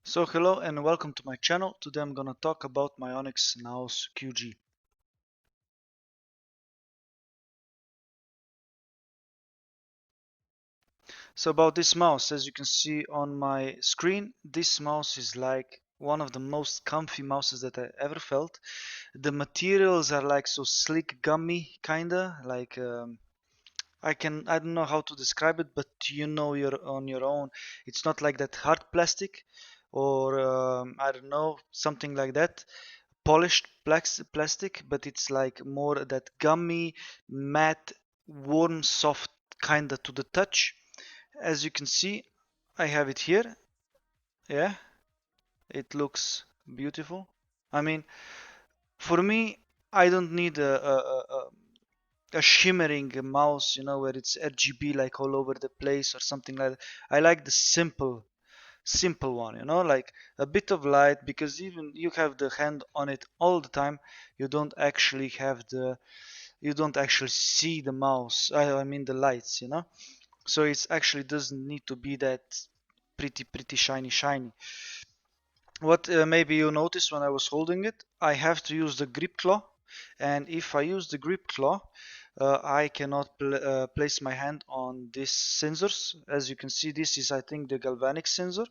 So hello and welcome to my channel. Today I'm gonna talk about Mionix Naos QG. So about this mouse, as you can see on my screen, this mouse is like one of the most comfy mouses that I ever felt. The materials are like so slick, gummy, kinda like I don't know how to describe it, but you know you're on your own. It's not like that hard plastic or I don't know, something like that polished plastic, but it's like more that gummy, matte, warm, soft kinda to the touch. As you can see, I have it here. Yeah, it looks beautiful. I mean, for me, I don't need a shimmering mouse, where it's RGB like all over the place or something like that. I like the simple one, like a bit of light, because even you have the hand on it all the time, you don't actually have you don't actually see the mouse. I mean the lights, so it's actually doesn't need to be that pretty shiny. What maybe you noticed when I was holding it, I have to use the grip claw, and if I use the grip claw, I cannot place my hand on these sensors. As you can see, this is, I think, the galvanic sensor.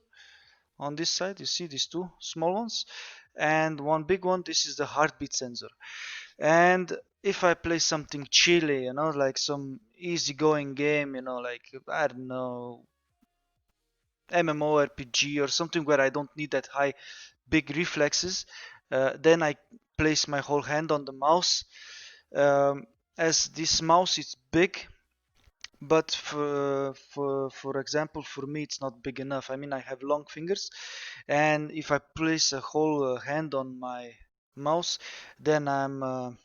On this side you see these two small ones and one big one. This is the heartbeat sensor. And if I play something chilly, like some easygoing game, like I don't know, MMORPG or something where I don't need that high big reflexes, then I place my whole hand on the mouse. As this mouse is big, but for example, for me it's not big enough. I mean, I have long fingers, and if I place a whole hand on my mouse, then I'm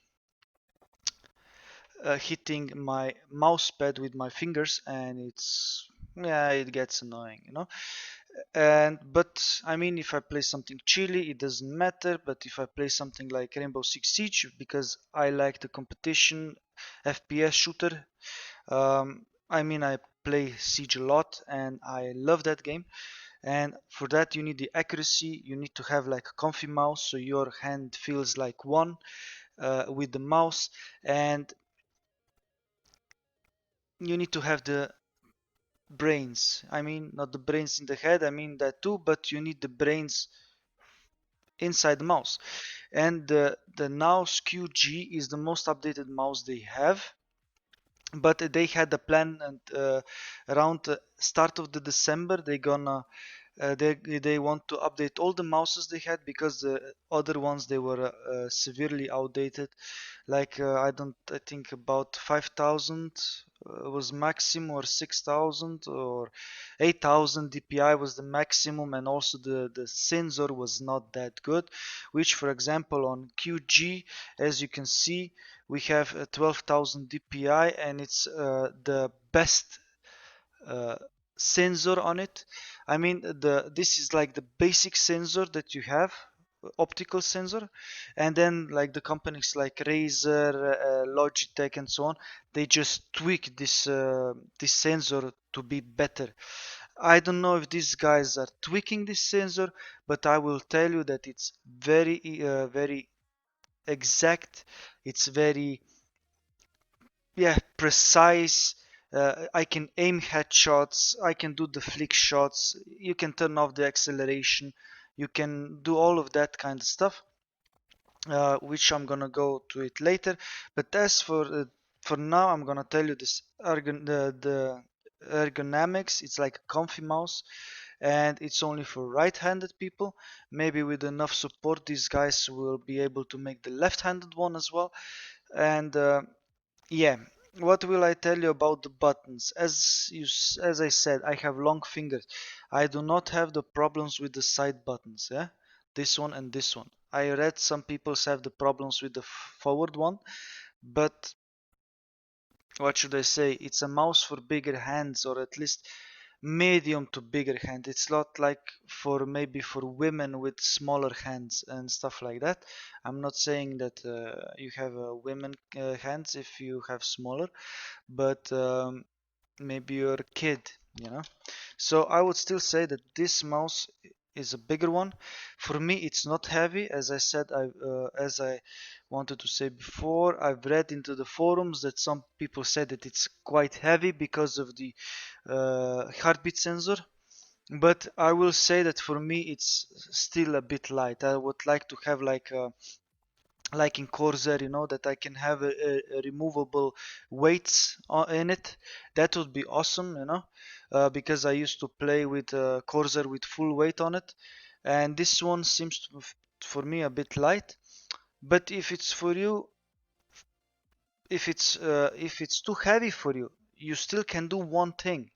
hitting my mouse pad with my fingers, and yeah, it gets annoying, and but I mean, if I play something chilly, it doesn't matter. But if I play something like Rainbow Six Siege, because I like the competition FPS shooter, I mean, I play Siege a lot and I love that game. And for that, you need the accuracy. You need to have like a comfy mouse, so your hand feels like one with the mouse. And you need to have the brains. I mean, not the brains in the head, I mean that too, but you need the brains inside the mouse. And the Naos QG is the most updated mouse they have. But they had a plan, and around start of the December they gonna they want to update all the mouses they had, because the other ones they were severely outdated. Like I think about 5,000 was maximum, or 6,000 or 8,000 DPI was the maximum, and also the sensor was not that good. Which, for example, on QG, as you can see, we have 12,000 DPI, and it's the best uh, sensor on it. I mean, the this is like the basic sensor that you have, optical sensor, and then like the companies like Razer, Logitech, and so on, they just tweak this sensor to be better. I don't know if these guys are tweaking this sensor, but I will tell you that it's very exact. It's very, yeah, precise. I can aim headshots, I can do the flick shots, you can turn off the acceleration, you can do all of that kind of stuff, which I'm gonna go to it later. But as for now, I'm gonna tell you this the ergonomics. It's like a comfy mouse, and it's only for right-handed people. Maybe with enough support, these guys will be able to make the left-handed one as well. And yeah, what will I tell you about the buttons? As I said, I have long fingers. I do not have the problems with the side buttons, yeah? This one and this one. I read some people have the problems with the forward one, but what should I say? It's a mouse for bigger hands, or at least medium to bigger hand. It's not like for maybe for women with smaller hands and stuff like that. I'm not saying that you have women hands if you have smaller, but maybe you're a kid, you know. So I would still say that this mouse is a bigger one. For me, it's not heavy. As I said, as I wanted to say before, I've read into the forums that some people said that it's quite heavy because of the heartbeat sensor. But I will say that for me, it's still a bit light. I would like to have like in Corsair, that I can have a removable weights in it. That would be awesome, because I used to play with Corsair with full weight on it, and this one seems to, for me, a bit light. But if it's for you, if it's too heavy for you, you still can do one thing.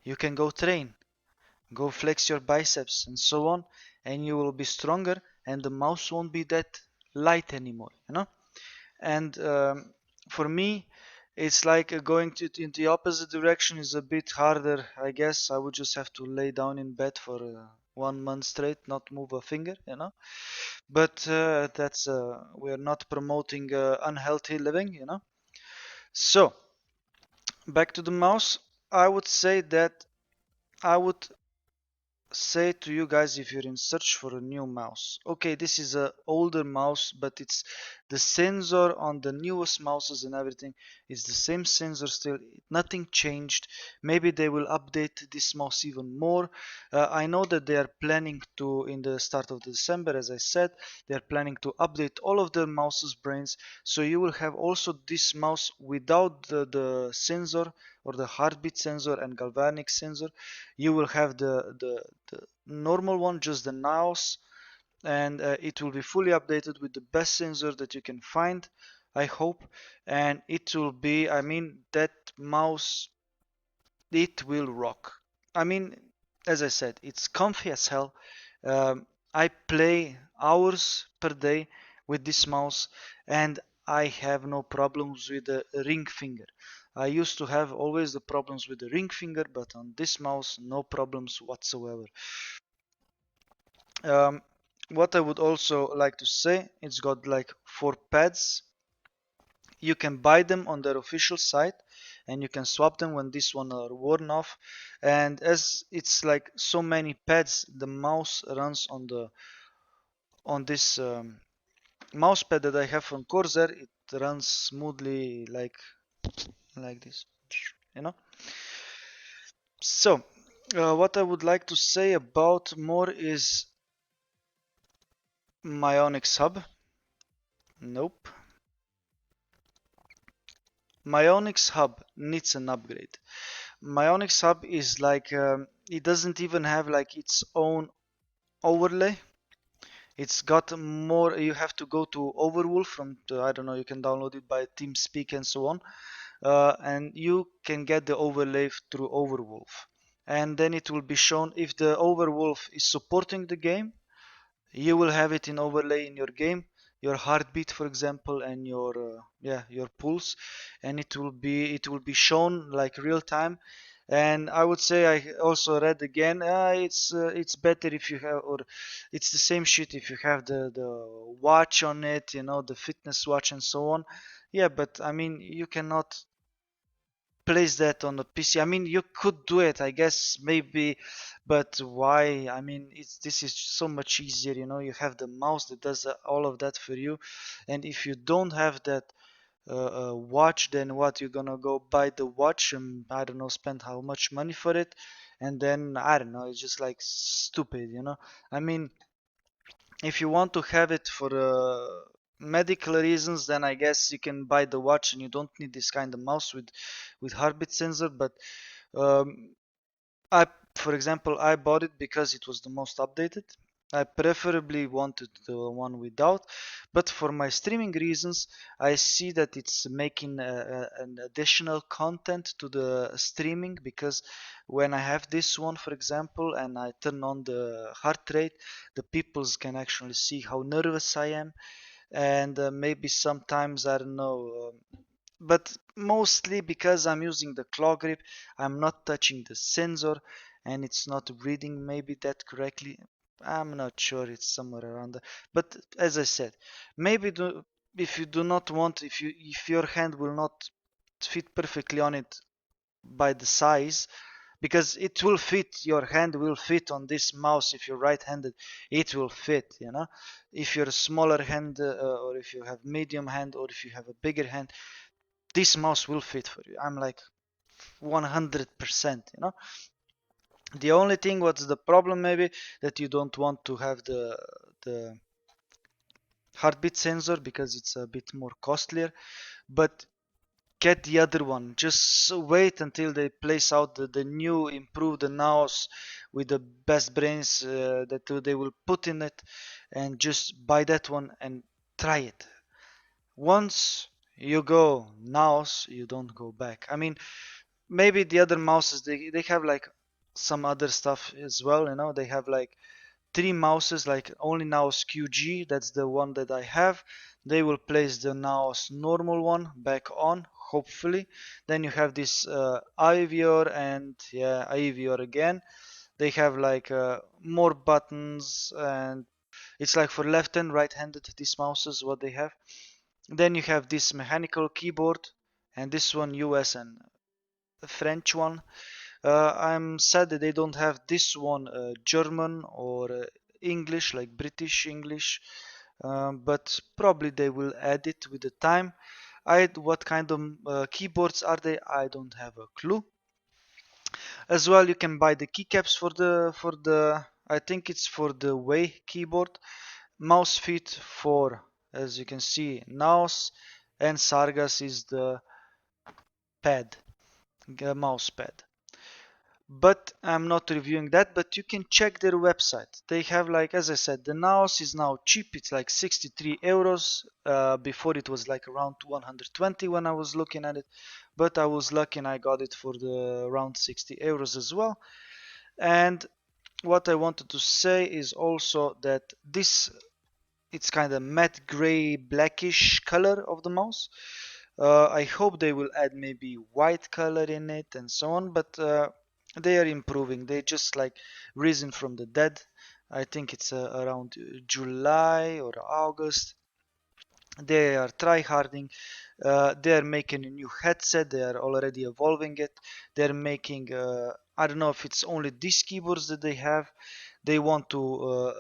You can go train, go flex your biceps and so on, and you will be stronger, and the mouse won't be that light anymore. And for me, it's like going in the opposite direction is a bit harder. I guess I would just have to lay down in bed for 1 month straight, not move a finger. But that's we are not promoting unhealthy living. So back to the mouse. I would say that I would say to you guys, if you're in search for a new mouse, okay, this is a older mouse, but it's the sensor on the newest mouses and everything is the same sensor still. Nothing changed. Maybe they will update this mouse even more. I know that they are planning to, in the start of December, as I said, they are planning to update all of their mouses brains, so you will have also this mouse without the sensor or the heartbeat sensor and galvanic sensor. You will have the normal one, just the Naos, and it will be fully updated with the best sensor that you can find, I hope. And it will be, I mean, that mouse, it will rock. I mean, as I said, it's comfy as hell. I play hours per day with this mouse, and I have no problems with the ring finger. I used to have always the problems with the ring finger, but on this mouse, no problems whatsoever. Um, what I would also like to say, it's got like 4 pads. You can buy them on their official site, and you can swap them when this one are worn off. And as it's like so many pads, the mouse runs on this mouse pad that I have from Corsair. It runs smoothly, like this, you know. So, what I would like to say about more is Mionix Hub. Nope. Mionix Hub needs an upgrade. Mionix Hub is like it doesn't even have like its own overlay. It's got more. You have to go to Overwolf from I don't know. You can download it by TeamSpeak and so on, and you can get the overlay through Overwolf. And then it will be shown if the Overwolf is supporting the game. You will have it in overlay in your game, your heartbeat, for example, and your pulse, and it will be shown like real time. And I would say I also read again, it's better if you have, or it's the same shit if you have the watch on it, the fitness watch and so on. Yeah, but I mean, you cannot place that on a PC. I mean, you could do it, I guess, maybe, but why? I mean, this is so much easier. You have the mouse that does all of that for you, and if you don't have that watch, then what? You're gonna go buy the watch and I don't know, spend how much money for it, and then I don't know, it's just like stupid. I mean, if you want to have it for medical reasons, then I guess you can buy the watch and you don't need this kind of mouse with heartbeat sensor. But um, I, for example, I bought it because it was the most updated. I preferably wanted the one without, but for my streaming reasons, I see that it's making an additional content to the streaming, because when I have this one, for example, and I turn on the heart rate, the peoples can actually see how nervous I am, and maybe sometimes I don't know. But mostly because I'm using the claw grip, I'm not touching the sensor, and it's not reading maybe that correctly. I'm not sure, it's somewhere around there. But as I said, maybe if you do not want, if your hand will not fit perfectly on it by the size, because it will fit, your hand will fit on this mouse. If you're right-handed, it will fit, you know. If you're a smaller hand, or if you have medium hand, or if you have a bigger hand, this mouse will fit for you. I'm like 100%, you know. The only thing what's the problem maybe, that you don't want to have the heartbeat sensor because it's a bit more costlier, but get the other one. Just wait until they place out the new improved Naos with the best brains that they will put in it, and just buy that one and try it. Once you go Naos, you don't go back. I mean, maybe the other mouses, they have like some other stuff as well, you know. They have like three mouses, like only Naos QG, that's the one that I have. They will place the Naos normal one back on, hopefully. Then you have this Ivior, and yeah, Ivior again. They have like more buttons, and it's like for left and right handed, these mouses what they have. Then you have this mechanical keyboard, and this one US and French one. I'm sad that they don't have this one German or English, like British English, but probably they will add it with the time. What kind of keyboards are they? I don't have a clue. As well, you can buy the keycaps for the I think it's for the Way keyboard. Mouse fit for, as you can see, Naos, and Sargas is the pad, mouse pad. But I'm not reviewing that, but you can check their website. They have, like, as I said, the Naos is now cheap. It's like 63 euros. Before it was like around 120 when I was looking at it, but I was lucky and I got it for the around 60 euros as well. And what I wanted to say is also that this, it's kind of matte gray blackish color of the mouse. I hope they will add maybe white color in it and so on, but they are improving. They just like risen from the dead. I think it's around July or August. They are tryharding. They are making a new headset. They are already evolving it. They're making. I don't know if it's only these keyboards that they have. They want to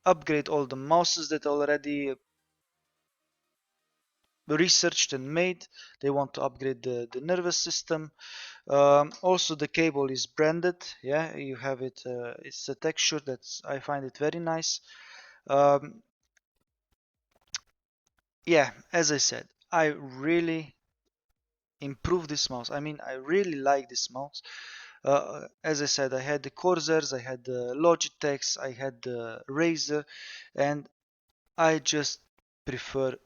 upgrade all the mouses that already researched and made. They want to upgrade the nervous system. Also, the cable is branded. Yeah, you have it. It's a texture that's, I find it very nice. Um, yeah, as I said, I really improve this mouse. I mean, I really like this mouse. As I said, I had the Corsairs, I had the Logitechs, I had the Razer, and I just prefer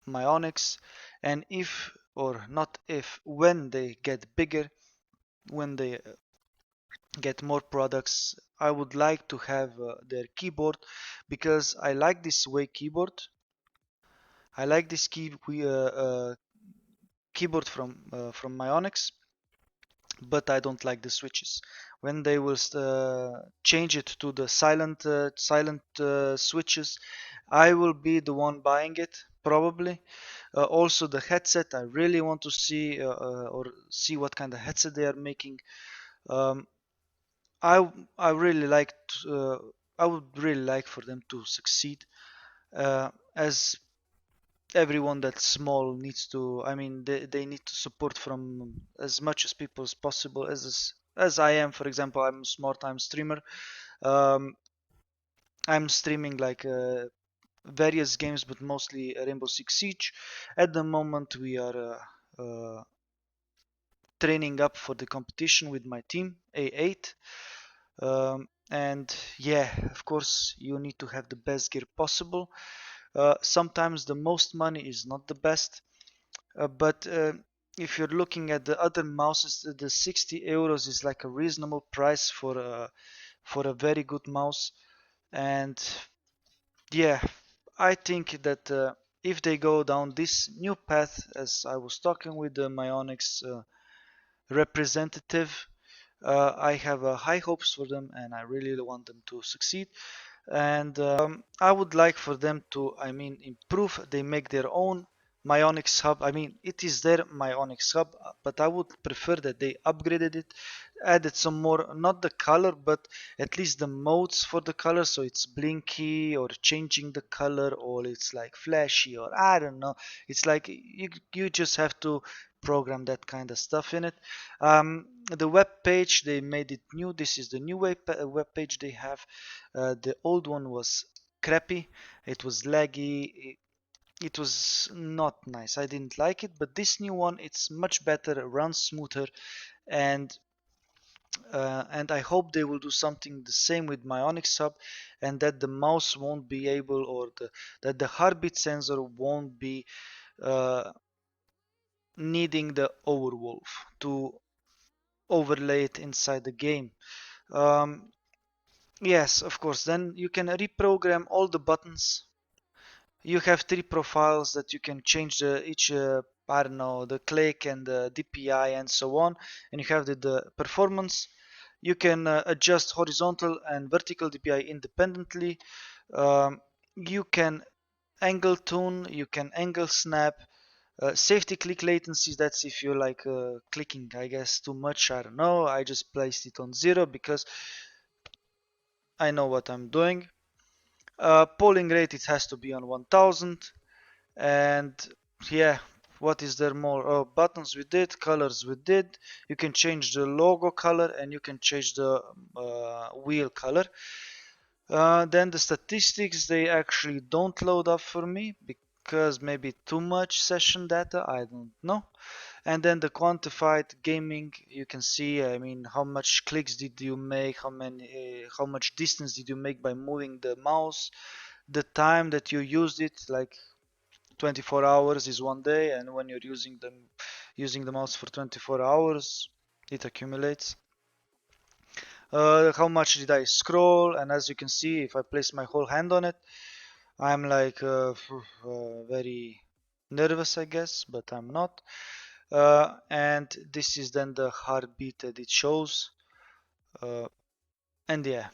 Mionix. And if, or not if, when they get bigger, when they get more products, I would like to have their keyboard, because I like this Way keyboard. I like this keyboard from Mionix, but I don't like the switches. When they will change it to the silent switches, I will be the one buying it probably. Also, the headset, I really want to see or see what kind of headset they are making. Um, I really like I would really like for them to succeed, as everyone that's small needs to. I mean, they need to support from as much as people as possible. As I am, for example, I'm a small time streamer. Um, I'm streaming like various games, but mostly Rainbow Six Siege. At the moment, we are training up for the competition with my team A8. And yeah, of course, you need to have the best gear possible. Sometimes the most money is not the best, but if you're looking at the other mouses, the 60 euros is like a reasonable price for a very good mouse. And yeah, I think that if they go down this new path, as I was talking with the Mionix representative, I have high hopes for them, and I really want them to succeed. And I would like for them to, I mean, improve. They make their own Mionix Hub. I mean, it is their Mionix Hub, but I would prefer that they upgraded it, added some more, not the color, but at least the modes for the color, so it's blinky or changing the color, or it's like flashy, or I don't know. It's like you just have to program that kind of stuff in it. The web page, they made it new. This is the new web page they have. The old one was crappy. It was laggy. It was not nice. I didn't like it, but this new one, it's much better, runs smoother, and I hope they will do something the same with my Onyx Hub, and that the mouse won't be able, or that the heartbeat sensor won't be uh, needing the Overwolf to overlay it inside the game. Um, yes, of course. Then you can reprogram all the buttons. You have three profiles that you can change each I don't know, the click and the DPI and so on, and you have the performance. You can adjust horizontal and vertical DPI independently. You can angle tune, you can angle snap, safety click latency. That's if you like clicking, I guess, too much. I don't know. I just placed it on 0 because I know what I'm doing. Polling rate, it has to be on 1000. And yeah, what is there more? Oh, buttons we did, colors we did. You can change the logo color, and you can change the wheel color. Then the statistics, they actually don't load up for me because maybe too much session data, I don't know. And then the quantified gaming, you can see, I mean, how much clicks did you make, how much distance did you make by moving the mouse, the time that you used it, like 24 hours is one day, and when you're using the mouse for 24 hours, it accumulates. How much did I scroll? And as you can see, if I place my whole hand on it, I'm like very nervous, I guess, but I'm not. And this is then the heartbeat that it shows. Uh, and yeah,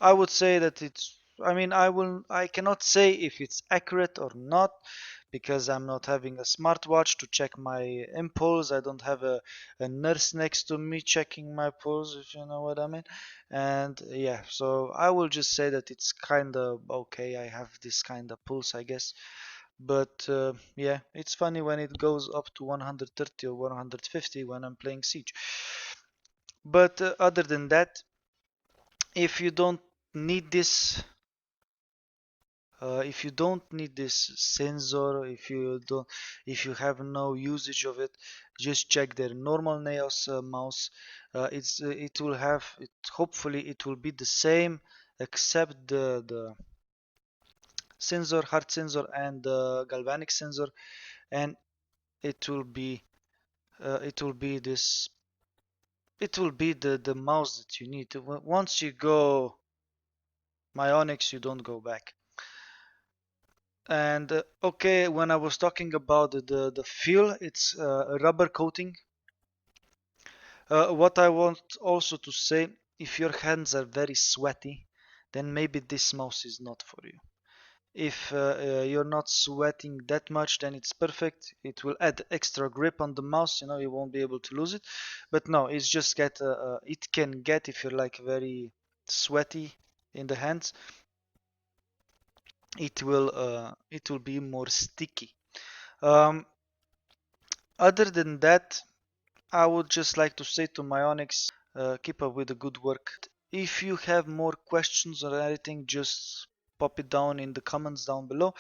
I would say that it's. I mean, I cannot say if it's accurate or not because I'm not having a smartwatch to check my impulse. I don't have a nurse next to me checking my pulse, if you know what I mean. And yeah, so I will just say that it's kind of okay. I have this kind of pulse, I guess. But yeah, it's funny when it goes up to 130 or 150 when I'm playing Siege. But other than that, if you don't need this sensor, if you have no usage of it, just check their normal Naos mouse. It will have it. Hopefully, it will be the same, except the sensor, heart sensor, and the galvanic sensor, and it will be it will be this. It will be the mouse that you need. Once you go Mionix, you don't go back. And okay, when I was talking about the feel, it's a rubber coating. What I want also to say, if your hands are very sweaty, then maybe this mouse is not for you. If you're not sweating that much, then it's perfect. It will add extra grip on the mouse, you know, you won't be able to lose it. But no, it's just it can get, if you're like very sweaty in the hands, it will be more sticky. Um, Other than that, I would just like to say to Mionix, keep up with the good work. If you have more questions or anything, just pop it down in the comments down below.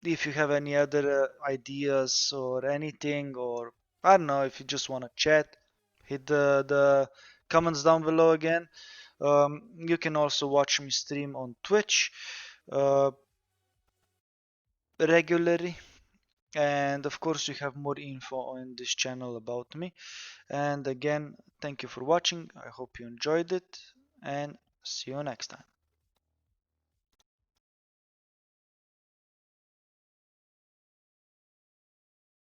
If you have any other ideas or anything, or I don't know, if you just want to chat, hit the comments down below again. You can also watch me stream on Twitch uh, regularly. And of course, you have more info on this channel about me. And again, thank you for watching. I hope you enjoyed it, and see you next time.